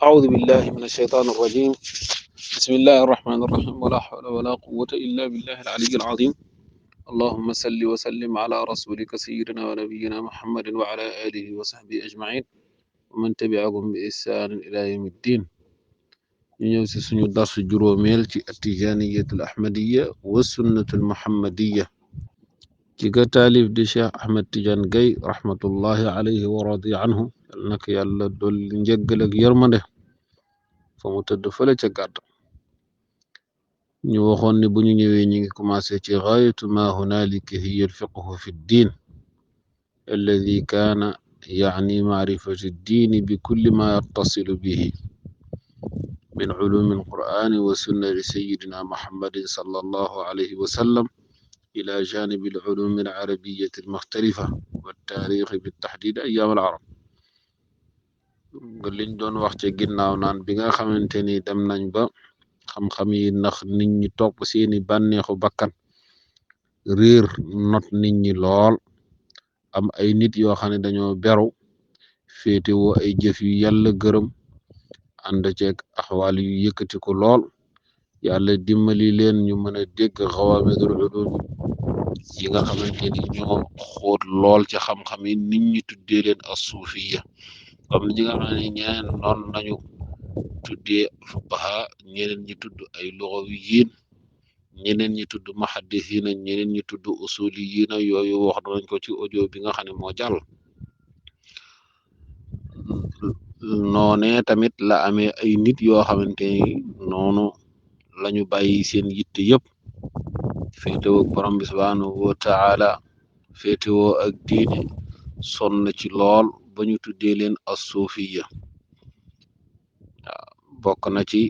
أعوذ بالله من الشيطان الرجيم. بسم الله الرحمن الرحيم، ولا حول ولا قوة إلا بالله العلي العظيم. اللهم صل وسلم على رسولك سيدنا ونبينا محمد وعلى آله وصحبه أجمعين ومن تبعهم بإحسان إلى يوم الدين. ñu ci suñu darsu juróomeel ci atijaniyatul ahmadiyya wa sunnatul muhammadiyya ci ga taalif di Cheikh Ahmed Tidiane Gaye rahmatullahi alayhi wa radiya anhu. yal na ko yàlla dolli njëggal ak yërmande fa mu tëdd fële ca gàdd. ñu waxoon ne bu ñu ñëwee ñi ngi commencé ci gaayatu ma hunaalika hiya alfiqhu fi ddin alladi kaana يعني معرفة الدين بكل ما يتصل به من علوم القرآن والسنة لسيدنا محمد صلى الله عليه وسلم إلى جانب العلوم العربية المختلفة والتاريخ بالتحديد أيام العرب. liñ doon wax ci ginnaaw naan bi nga xamante ni dem nañ ba xam-xam yi ndax nit ñi topp seeni bànneexu bakkan réer not nit ñi lool, am ay nit yoo xam ne dañoo beru féetewoo ay jëf yu yàlla gërëm ànd ceeg axwaal yu yëkkati ko lool. yàlla dimbali leen ñu mën a dégg xawaamidul ulum yi nga xamante ni ñoo xóot lool ci xam-xam yi nit ñi tuddee leen as suufiya, comme ñi nga xam ne ñeneen noon nañu tuddee fuqaha, ñeneen ñi tudd ay lugawiyin, ñeneen ñi tudd muhaddisina, ñeneen ñi tudd usuliyina. yooyu wax nañ ko ci audio bi nga xam ne moo jàll. noonee tamit la amee ay nit yoo xamante ni noonu lañu bàyyi seen yitte yëpp féetewoo ak borom bi subhanahu wa taala, féetewoo ak diine, sonn ci lool ba ñu tuddee leen as suufiya. bokk na ci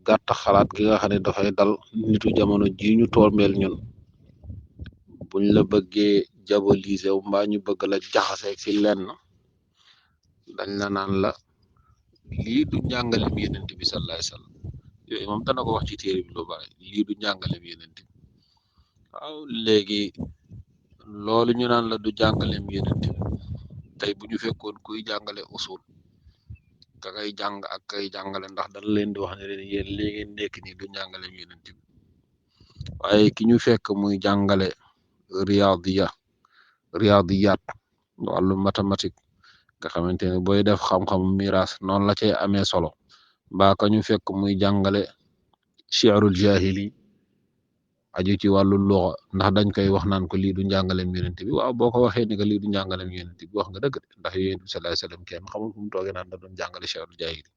gàtt xalaat gi nga xam ne dafay dal nitu jamono ji ñu tombeel ñun, buñ la bëggee diaboliser wu mbaa ñu bëgg la jaxase ci lenn, dañ la naan la lii du njàngalem yenent bi sallallahu alayhi wasallam. yooyu moom dana ko wax ci téere bi lu bari, lii du njàngalem yenent bi. waaw léegi loolu ñu naan la du jàngalem yenent bi, tey bu ñu fekkoon kuy jàngale usul ka kay jàng ak kay jàngale, ndax dana leen di wax ne leen yéen léegi nekk nii du njàngalem yenent bi. waaye ki ñu fekk muy jàngale riyadiyat wàllu mathématique nga xamante ne booy def xam-xam miraas noonu la cay amee solo, mbaa ka ñu fekk muy jàngale shi'rul jahili aju ci wàllu luxa, ndax dañ koy wax naan ko lii du njàngalem yonent bi. waaw boo ko waxee ni que lii du njàngalem yonent bi wax nga dëgg de, ndax yonent bi sallallahu alayhi wasallam kenn xamul fu mu toogee naan da doon jàngale shi'rul jahili.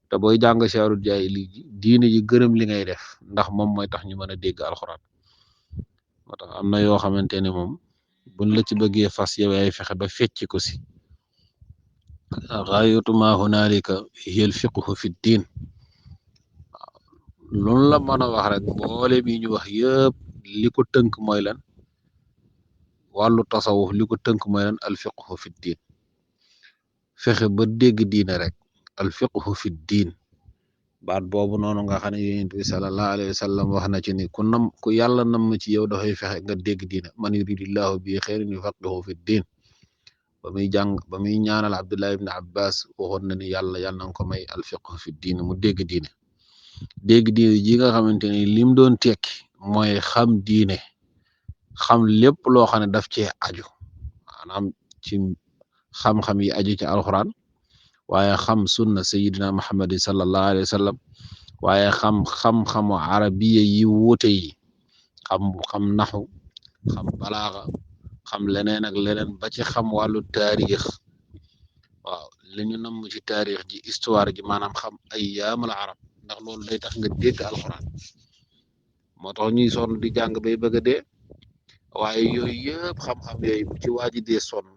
te booy jàng shi'rul jahili diine ji gërëm li ngay def, ndax moom mooy tax ñu mën a dégg alxuraan. moo tax am na yoo xamante ne moom buñ la ci bëggee fas yow yaay fexe ba fecc ko si. gaayatu ma hunaalika hiya al fiqhu fi diin. loolu la mën a wax rek mboole bi ñu wax yëpp li ko tënk mooy lan, wàllu tasawuf li ko tënk mooy lan, al fiqhu fi diin. fexe ba dégg diine rek, al fiqhu fi diin, baat boobu noonu nga xam ne yonent bi sallallahu alayhi wa sallam wax na ci ni ku yàlla nam ci yow dafay fexe nga dégg diine, man yuridillahu bi xeyrin yufaqihu fi diin. ba muy ñaanal Abdullah ibn Abbas waxoon na ni yàlla na ko may al fiqhu fi diin, mu dégg diine. dégg diine ji nga xamante ni lim doon tekki mooy xam diine, xam lépp loo xam ne daf cee aju, maanaam ci xam-xam yi aju ci alxuraan, waaye xam sunna sayidina Muhammad sallallahu alayhi wa sallam, waaye xam-xamu arabiya yi wuute yi, xam naxu, xam balaaxa, xam leneen ak leneen ba ci xam wàllu taarix. waaw li ñu namm ci taarix ji, histoire ji, maanaam xam ayyaamul arab, ndax loolu day tax nga dégg alxuraan. moo tax ñuy sonn di jàng bay bëgg a dee, waaye yooyu yëpp xam-xam yooyu bu ci waaji dee sonn,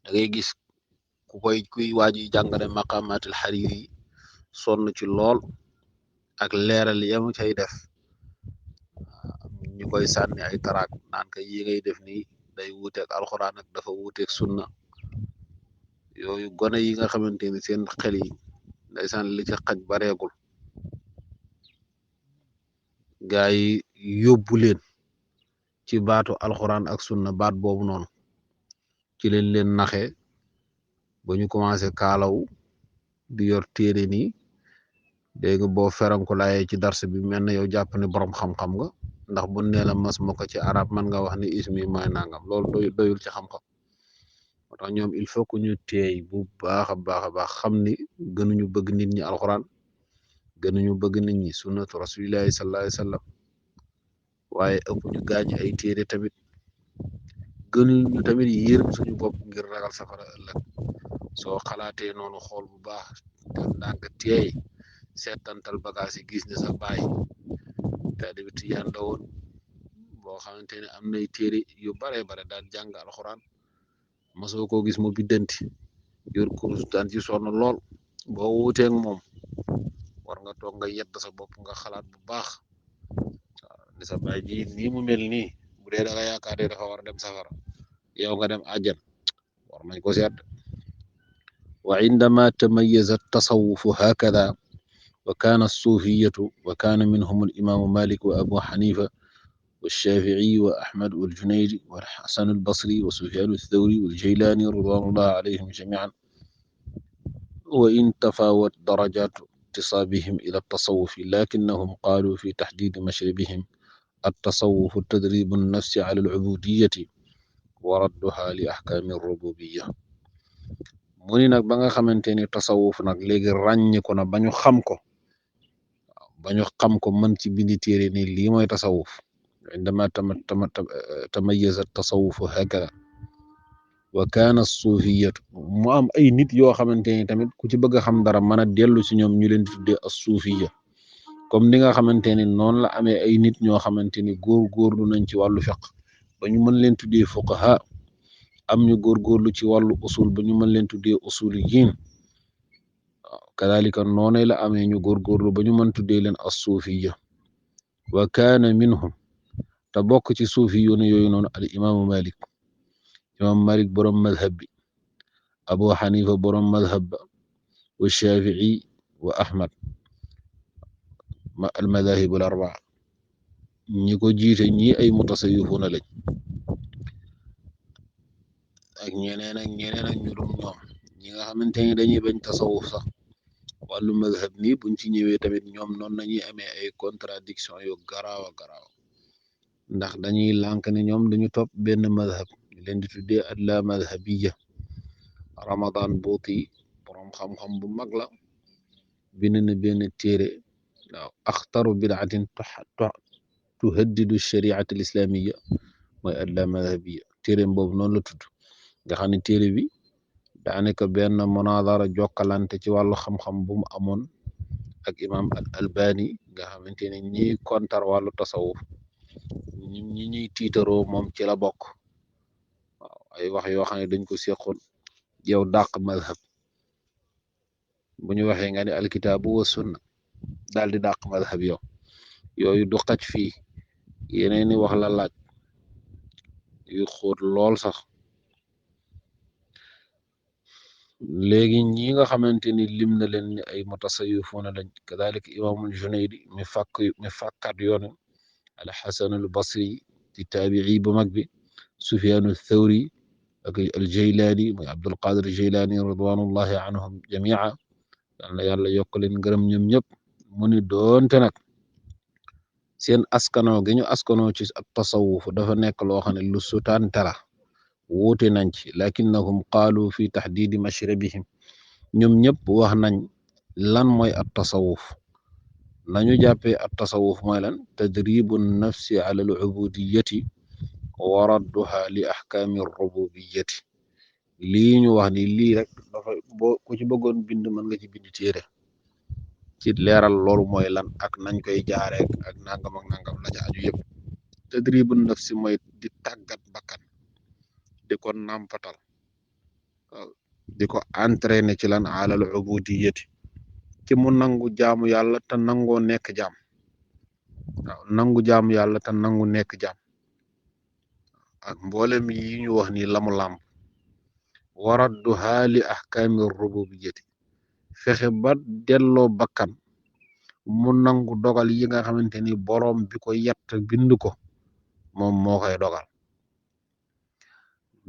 da ngay gis kuy waaji jàngale maqamatul Hariri sonn ci lool ak leeral yamu cay def. ñu koy sànni ay taraak naan ka yi ngay def nii day wuuteeg alxuraan ak dafa wuuteeg sunna. yooyu gone yi nga xamante ni seen xel yi ndeysaan li ci xaj bareegul, gaa yi yóbbu leen ci baatu alxuraan ak sunna, baat boobu noonu ci leen naxe ba ñu commencé kaalaw di yor téere nii dégg nga boo feranku laayee ci dars bi mel na yow jàpp ne borom xam-xam nga ndax bu nee la mas ma ko ci arab man nga wax ni ismi mooy nangam loolu doyul ci xam-xam moo tax ñoom il faut que ñu teey bu baax a baax a baax xam ni gënuñu bëgg nit ñi alxuraan gënuñu bëgg nit ñi sunnatu rasulillahi sallallahu alayhi wa sallam waaye ëpp ñu gaañ ay téere tamit gënuñu tamit yërëm suñu bopp ngir ragal safara ëllëg soo xalaatee noonu xool bu baax def ndànk teey seetantal bagaas yi gis ne sa baay taalibe Tijaan la woon boo xamante ne am nay téere yu bare bare daan jàng alxuraan mosoo koo gis mu biddanti yor kurus daan ci sonn lool boo wuuteeg moom war nga toog nga yedd sa bopp nga xalaat bu baax waaw ni sa baay ji nii mu mel nii bu dee da nga yaakaar ne dafa war a dem safara yow nga dem àjjan war nañ ko seet wa indama tamayaza tasawufu hakada wa kana as-sufiyatu wa kana minhum al-imam Malik wa Abu Hanifa والشافعي وأحمد والجنيد والحسن البصري وسفيان الثوري والجيلاني رضوان الله عليهم جميعا وإن تفاوت درجات انتصابهم إلى التصوف لكنهم قالوا في تحديد مشربهم التصوف تدريب النفس على العبودية وردها لأحكام الربوبية mu ni nag ba nga xamante ni tasawuf nag léegi ràññiku na ba ñu xam ko mën ci bindi téere ni lii mooy tasawuf عندما تميز التصوف هكذا وكان الصوفية mu am ay nit yoo xamante ni tamit ku ci bëgg a xam dara mën a dellu ci ñoom ñu leen di tuddee as-suufiyya comme ni nga xamante ni noonu la amee ay nit ñoo xamante ni góorgóorlu nañ ci wàllu fiqh ba ñu mën leen tuddee fuqaha am ñu góorgóorlu ci wàllu usul ba ñu mën leen tuddee usuliyyin kadhalika noonu la amee ñu góorgóorlu ba ñu mën tuddee leen as-suufiyya wa kaana minhum te bokk ci suufi yooyu noonu al imaamu Malik borom madhab bi Abu Hanifa borom madhab ba wa Shafi'i wa Ahmad al madahib al arbaa ñi ko jiite ñi ay mutasawwifuna lañ ak ñeneen ak ñu dum ñoom ñi nga xamante ni dañuy bañ tasawuf sax wàllu madhab nii buñ ci ñëwee tamit ñoom noonu nañuy amee ay contradiction yu garaaw ndax dañuy lànk ne ñoom dañu topp benn madhab ñu leen di tuddee la madhabiyya Ramadan Buuti borom xam-xam bu mag la bind na benn téere waaw axtaru bid'atin tuhaddidu shari'at al islamiyya mooy la madhabiyya téere boobu noonu la tudd nga xam ne téere bi daanaka benn munadara jokkalante ci wàllu xam-xam bu mu amoon ak imam al Albani nga xamante ne ñi kontar wàllu tasawuf ñi ñuy tiitaroo moom ci la bokk waaw ay wax yoo xam ne dañ ko seqoon yow dàq madhab bu ñu waxee nga ne alkitaabu wa sunna daal di dàq madhab yow yooyu du xaj fii yeneeni wax la laaj yu xóot lool sax léegi ñi nga xamante ni lim na leen ni ay mutasawwifuna lañ kadhalika imaamul Junaydi mi fàkkat yoonu al Hasan al Basri di taabi'i bu mag bi Sufyaan ath-Thawri ak al Jaylaani mooy Abdul Qaadir Jaylaani ridwanullahi anhum jamii'a yal na yàlla yokk leen ngërëm ñoom ñëpp mu ni doonte nag seen askanoo gi ñu askanoo ci at tasawuf dafa nekk loo xam ne lu sutante la wuute nañ ci lakinnahum qaalu fi taxdiidi mashrabihim ñoom ñëpp wax nañ lan mooy at tasawuf nañu jàppee at tasawuf mooy lan tadribu nafsi ala al ubudiyati wa radduha li ahkaami rububiyyati lii ñu wax ni lii rek dafa boo ku ci bëggoon bind mën nga ci bind téere ci leeral loolu mooy lan ak nañ koy jaareek ak nangam la ca aju yëpp tadribu nafsi mooy di tàggat bakkan di ko nàmpatal di ko entraîner ci lan alal ubudiyati ci mu nangu jaamu yàlla te nangoo nekk jaam waaw nangu jaamu yàlla te nangu nekk jaam ak mboolem yi ñu wax ni lamu làmp waradduha li ahkaami rububiyyati fexe ba delloo bakkan mu nangu dogal yi nga xamante ni boroom bi ko yett bind ko moom moo koy dogal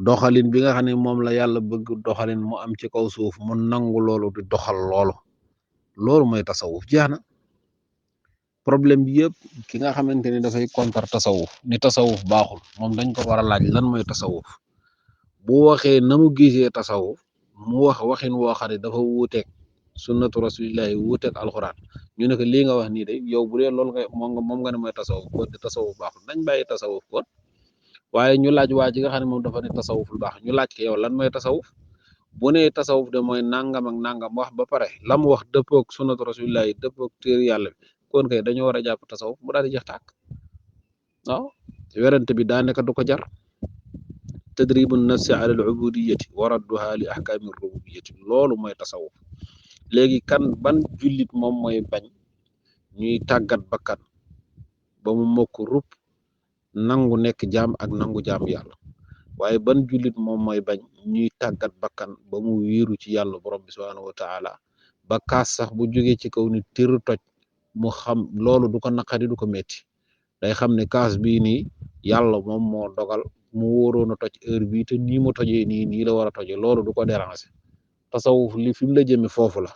doxalin bi nga xam ne moom la yàlla bëgg doxalin mu am ci kaw suuf mu nangu loolu di doxal loolu mooy tasawuf jeex na problème bi yëpp ki nga xamante ni dafay contre tasawuf ni tasawuf baaxul moom dañ ko war a laaj lan mooy tasawuf bu waxee na mu gisee tasawuf mu wax waxin woo xam ne dafa wuuteeg sunnatu rasulillahi wuuteeg alxuraan ñu ne ko lii nga wax nii de yow bu dee loolu nga moom nga ne mooy tasawuf kon di tasawuf baaxul nañ bàyyi tasawuf kon waaye ñu laaj waa ji nga xam ne moom dafa ne tasawuful baax ñu laaj ko yow lan mooy tasawuf bu nee tasawuf de mooy nangam ak nangam wax ba pare la mu wax dëppoog sunnatu rasulillahi dëppoog téere yàlla bi kon kay dañoo war a jàpp tasawuf mu daal di jeex tàkk waaw werante bi daa nekk du ko jar tadribu nafsi ala al ubudiyati wa radduha li ahkami rububiyati loolu mooy tasawuf léegi kan ban jullit moom mooy bañ ñuy tàggat bakkan ba mu mokk rup nangu nekk jaam ak nangu jaam yàlla waaye ban jullit moom mooy bañ ñuy tàggat bakkan ba mu wéeru ci yàlla borom bi subhanahu wa taala ba kaas sax bu jógee ci kaw ni tër toj mu xam loolu du ko naqari du ko metti day xam ne kaas bii nii yàlla moom moo dogal mu wóoroon a toj heure bii te nii mu tojee nii la war a toje loolu du ko déranger tasawuf li fi mu la jëme foofu la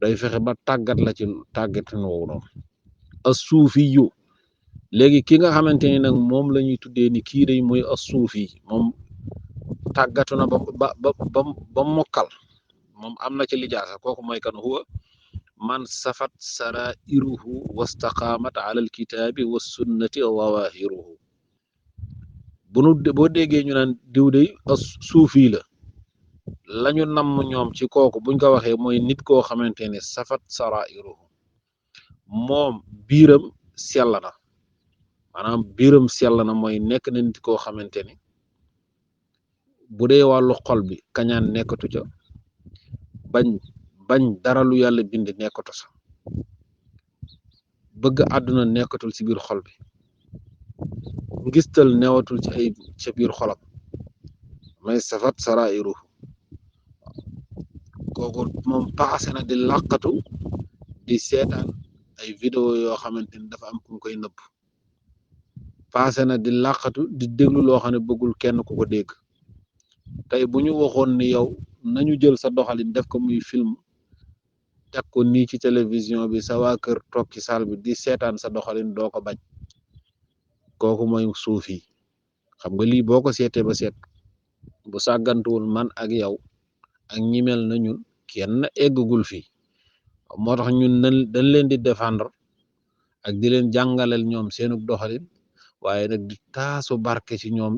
day fexe ba tàggat la ci tàggatin woowu noonu as suufi yu léegi ki nga xamante ni nag moom la ñuy tuddee ni kii day mooy as suufi moom tàggatu na ba mokkal moom am na ci lijaasa kooku mooy kan huwa man safat sarairuhu wastaqaamat ala alkitaabi wa sunnati zawaahiruhu boo déggee ñu naan diw day as suufi la lañu namm ñoom ci kooku buñ ko waxee mooy nit koo xamante ne safat sarairuhu moom biiram sell na maanaam biiram sell na mooy nekk na nit koo xamante ni bu dee wàllu xol bi kañaan nekkatu ca bañ dara lu yàlla bind nekkatu sa bëgg àdduna nekkatul ci biir xol bi ngistal newatul ci ay ca biir xolam may safat sarairuhu kooku moom paase na di làqatu di seetaan ay vidéo yoo xamante ni dafa am ku koy nëbb paase na di làqatu di déglu loo xam ne bëggul kenn ku ko dégg tey bu ñu waxoon ni yow nañu jël sa doxalin def ko muy film teg ko nii ci télévision bi sa waa kër toog ci salle bi di seetaan sa doxalin doo ko bañ kooku mooy suufi xam nga lii boo ko seetee ba seet bu sàggantuwul man ak yow ak ñi mel na ñun kenn eggagul fii moo tax ñun dañ leen di défendre ak di leen jàngaleel ñoom seenug doxalin waaye nag di taasu barke ci ñoom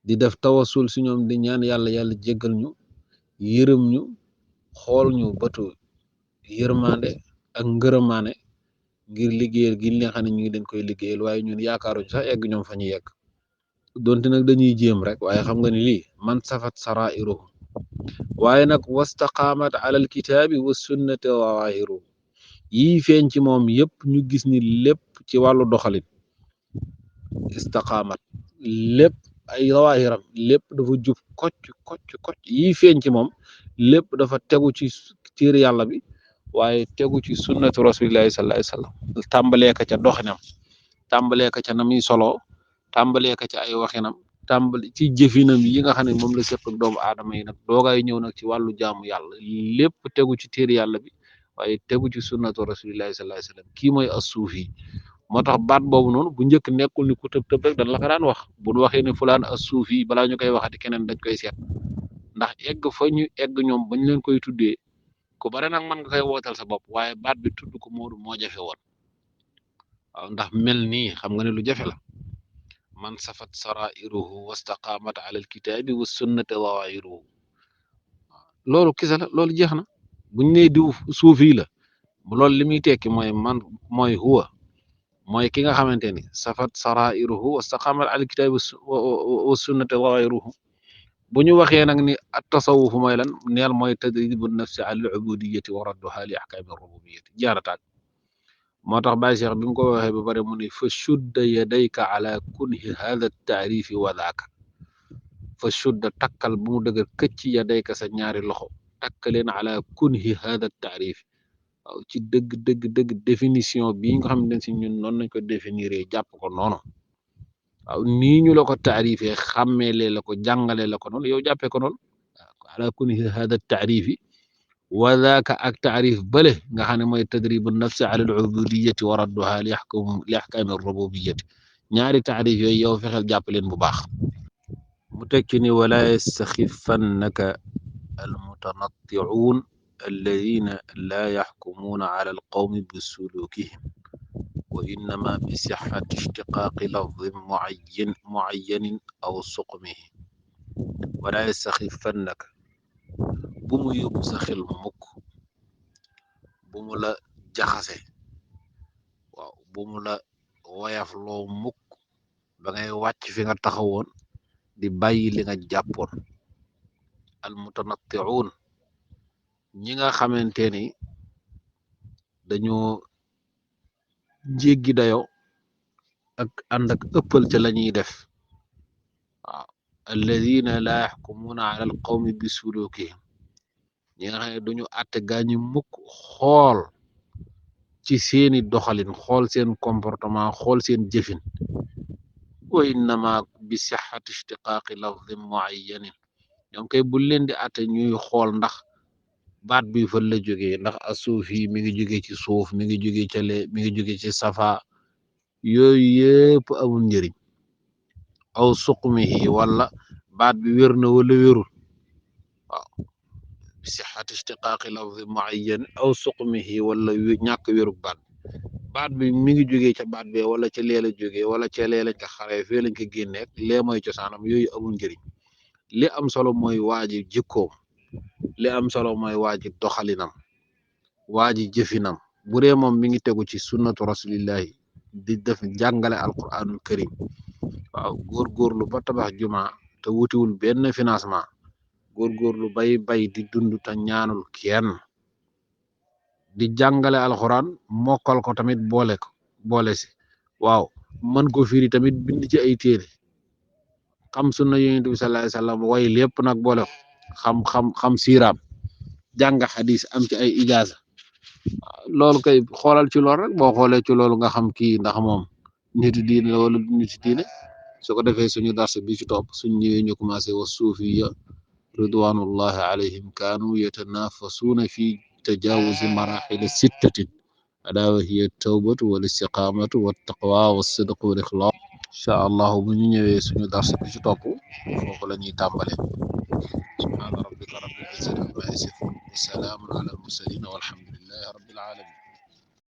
di def tawasul si ñoom di ñaan yàlla jéggal ñu yërëm ñu xool ñu bëtu yërmande ak ngërëmaane ngir liggéeyal gi li nga xam ne ñu ngi leen koy liggéeyal waaye ñun yaakaaruñu sax egg ñoom fa ñu yegg donte nag dañuy jéem rek waaye xam nga ni lii man safat sarairuhu waaye nag wastaqaamat ala alkitaabi wa sunnati zawaahiruhu yii feeñ ci moom yëpp ñu gis ni lépp ci wàllu doxalin istaqaamat lépp ay zawaahiram lépp dafa jub kocc yii feeñ ci moom lépp dafa tegu ci téere yàlla bi waaye tegu ci sunnatu rasulillahi sallallahu alayhi wasallam tàmbalee ka ca doxinam tàmbalee ka ca na muy solo tàmbalee ka ca ay waxinam tàmbali ci jëfinam yi nga xam ne moom la seq ak doomu aadama yi nag doogaay ñëw nag ci wàllu jaamu yàlla lépp tegu ci téere yàlla bi waaye tegu ci sunnatu rasulillahi sallallahu alayhi wasallam kii mooy as-suufi moo tax baat boobu noonu bu njëkk nekkul ni ku tëb rek dañ la ko daan wax bu ñu waxee ne fulaan as-suufi balaa ñu koy waxati keneen dañ koy seet ndax egg fa ñu egg ñoom bañ leen koy tuddee ku bare nag mën nga koy wootal sa bopp waaye baat bi tudd ko moo jafe woon waaw ndax mel nii xam nga ne lu jafe la man safat sarairuhu wastaqaamat ala alkitaabi wa sunnati zawaahiruhu loolu kisa la loolu jeex na buñ nee diw suufi la loolu li muy tekki mooy huwa mooy ki nga xamante ni safat sarairuhu wastaqaamat ala alkitaabi wa sunnati zawaahiruhu bu ñu waxee nag ni at tasawuf mooy lan neel mooy tadribu nafsi ala al ubudiyati wa radduha li ahkami rububiyati jaarataak moo tax Baye Cheikh bi mu ko waxee ba pare mu ne fa shudda yadayka ala kunhi hadha taarifi wa daaka fa shudda takkal bu mu dëgër këcc yadayka sa ñaari loxo takkaleen ala kunhi hadha taarif waaw ci dëgg définition bii nga xam ne si ñun noonu lañ ko définir jàpp ko noonu waaw nii ñu la ko taarifee xàmmeelee la ko jàngalee la ko noonu yow jàppee ko noonu ala kuni hada taarifi wa daaka ak taarif bële nga xam ne mooy tadribu nafsi ala al ubudiyati wa radduha li ahkami rububiyati ñaari taarif yooyu yow fexeel jàpp leen bu baax mu tekki ni wala yastaxifannaka almutanatti'un alladina la yaxkumuuna ala alqawmi bisulukihim wa innama bisixati ishtiqaaqi lafdin mucayyanin aw suqmihi wala yastaxifannaka bu mu yóbbu sa xel mukk bu mu la jaxase waaw bu mu la woyaf loo mukk ba ngay wàcc fi nga taxawoon di bàyyi li nga jàppoon almutanatti'un ñi nga xamante ni dañoo jéggi dayo ak ànd ak ëppal ca la ñuy def waaw alladina la yaxkumuuna ala alqawmi bi sulukihim ñi nga xam ne duñu àtte gaañi mukk xool ci seeni doxalin xool seen comportement xool seen jëfin wa innama bi sixati ishtiqaaqi lafdin muayyanin ñoom kay bu leen di àtte ñuy xool ndax baat bi fa la jógee ndax asuuf yi mi ngi jóge ci suuf mi ngi jóge ci le mi ngi jóge ci safa yooyu yëpp amul njëriñ aw suqmihi wala baat bi wér na wala wérul waaw bi sixati ishtiqaaqi lafdi muayyan aw suqmihi wala ñàkk wérug baat bi mi ngi jógee ca baat bee wala ca lee la jógee wala ca lee lañ ko xaree fee lañ ko génneek lee mooy cosaanam yooyu amul njëriñ li am solo mooy waaji jikkoom li am solo mooy waaji doxalinam waaji jëfinam bu dee moom mi ngi tegu ci sunnatu rasulillahi di def jàngale alquranul karim waaw góorgóorlu ba tabax juma te wutiwul benn financement góorgóorlu bay di dund te ñaanul kenn di jàngale alquran mokkal ko tamit boole si waaw mën ko firi tamit bind ci ay téere xam sunna yonent bi sallallahu alayhi wasallam way lépp nag boole ko xam siiraam jàng xadis am ci ay ijaasa loolu kay xoolal ci loolu rek boo xoolee ci loolu nga xam kii ndax moom nitu diine la wala nitu diine su ko defee suñu darse bi ci topp suñ ñëwee ñu commencé wa suufiya ridwanullahi alayhim kaanu yatanafasuuna fi tajawuzi marahili sittatin alaa wa hiya tawbatu wal istiqamatu wat taqwa was sidqu wal ixlaas incha allahu bu ñu ñëwee suñu darse bi ci topp foofu la ñuy tàmbale subhaana rabbika rabbil izzati amma yasifun wa salaamun ala al mursalin walhamdulillahi rabbil alamin